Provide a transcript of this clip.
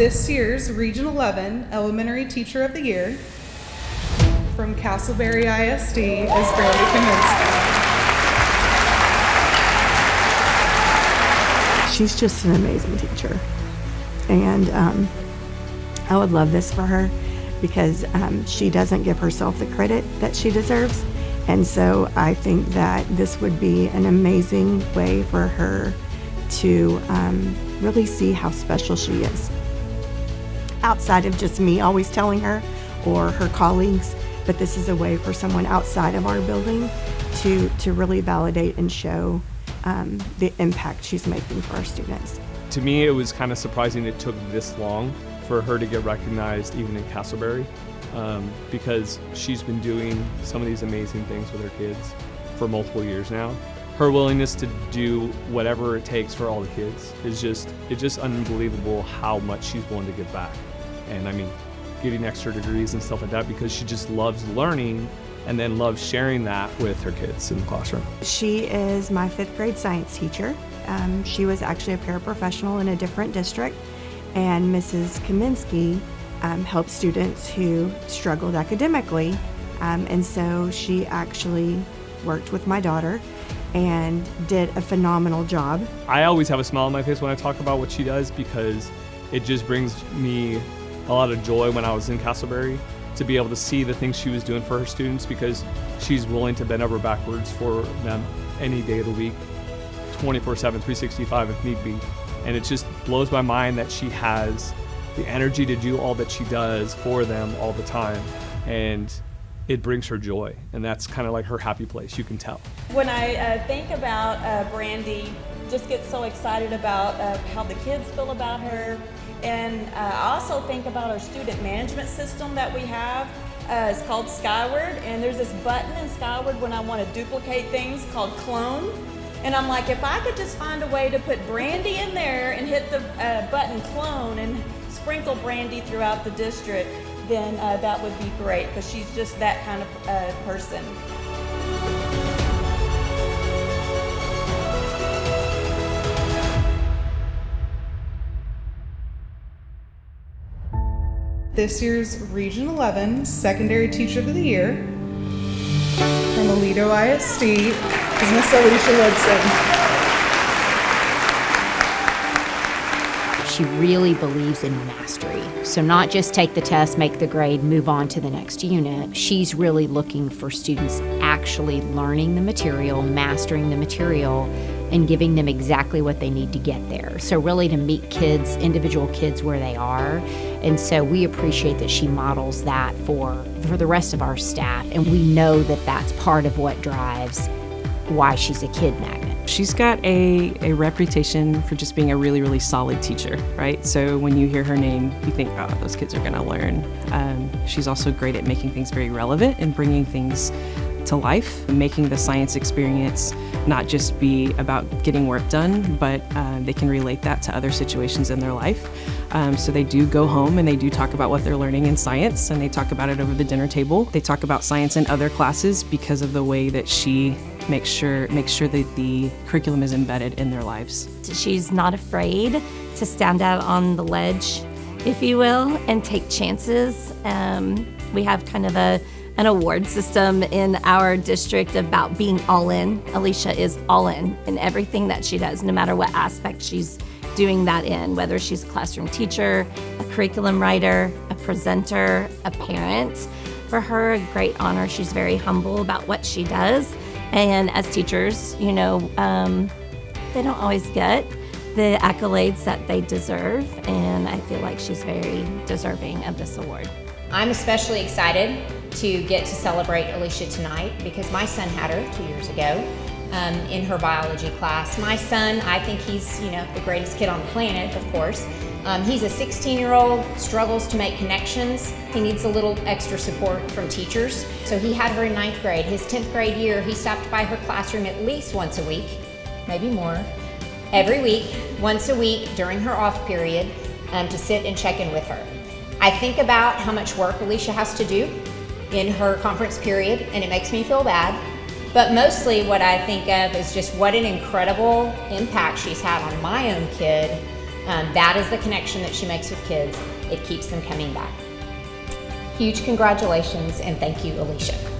This year's Region 11 Elementary Teacher of the Year from Castleberry ISD is Brandy Kaminsky. She's just an amazing teacher, and I would love this for her because she doesn't give herself the credit that she deserves, and so I think that this would be an amazing way for her to really see how special she is. Outside of just me always telling her or her colleagues, but this is a way for someone outside of our building to really validate and show the impact she's making for our students. To me, it was kind of surprising it took this long for her to get recognized even in Castleberry, because she's been doing some of these amazing things with her kids for multiple years now. Her willingness to do whatever it takes for all the kids is just unbelievable how much she's willing to give back. And I mean, getting extra degrees and stuff like that because she just loves learning and then loves sharing that with her kids in the classroom. She is my 5th grade science teacher. She was actually a paraprofessional in a different district, and Mrs. Kaminsky helped students who struggled academically, and so she actually worked with my daughter and did a phenomenal job. I always have a smile on my face when I talk about what she does because it just brings me a lot of joy when I was in Castleberry to be able to see the things she was doing for her students, because she's willing to bend over backwards for them any day of the week, 24/7, 365 if need be. And it just blows my mind that she has the energy to do all that she does for them all the time. And it brings her joy, and that's kind of like her happy place, you can tell. When I think about Brandy, just get so excited about how the kids feel about her, and I also think about our student management system that we have. It's called Skyward, and there's this button in Skyward when I want to duplicate things called clone, and I'm like, if I could just find a way to put Brandy in there and hit the button clone and sprinkle Brandy throughout the district, then that would be great, because she's just that kind of person. This year's Region 11 Secondary Teacher of the Year from Aledo ISD is Miss Alicia Ludson. She really believes in mastery. So not just take the test, make the grade, move on to the next unit. She's really looking for students actually learning the material, mastering the material, and giving them exactly what they need to get there. So really to meet kids, individual kids where they are. And so we appreciate that she models that for the rest of our staff. And we know that that's part of what drives why she's a kid magnet. She's got a reputation for just being a really, really solid teacher, right? So when you hear her name, you think, oh, those kids are gonna learn. She's also great at making things very relevant and bringing things to life, making the science experience not just be about getting work done, but they can relate that to other situations in their life. So they do go home and they do talk about what they're learning in science, and they talk about it over the dinner table. They talk about science in other classes because of the way that she makes sure that the curriculum is embedded in their lives. She's not afraid to stand out on the ledge, if you will, and take chances. We have kind of an award system in our district about being all in. Alicia is all in everything that she does, no matter what aspect she's doing that in, whether she's a classroom teacher, a curriculum writer, a presenter, a parent. For her, a great honor. She's very humble about what she does. And as teachers, they don't always get the accolades that they deserve, and I feel like she's very deserving of this award. I'm especially excited to get to celebrate Alicia tonight because my son had her 2 years ago in her biology class. My son, I think he's the greatest kid on the planet, of course. He's a 16-year-old, struggles to make connections. He needs a little extra support from teachers. So he had her in 9th grade. His 10th grade year, he stopped by her classroom at least once a week, maybe more, every week, once a week during her off period to sit and check in with her. I think about how much work Alicia has to do in her conference period, and it makes me feel bad. But mostly what I think of is just what an incredible impact she's had on my own kid That is the connection that she makes with kids. It keeps them coming back. Huge congratulations and thank you, Alicia.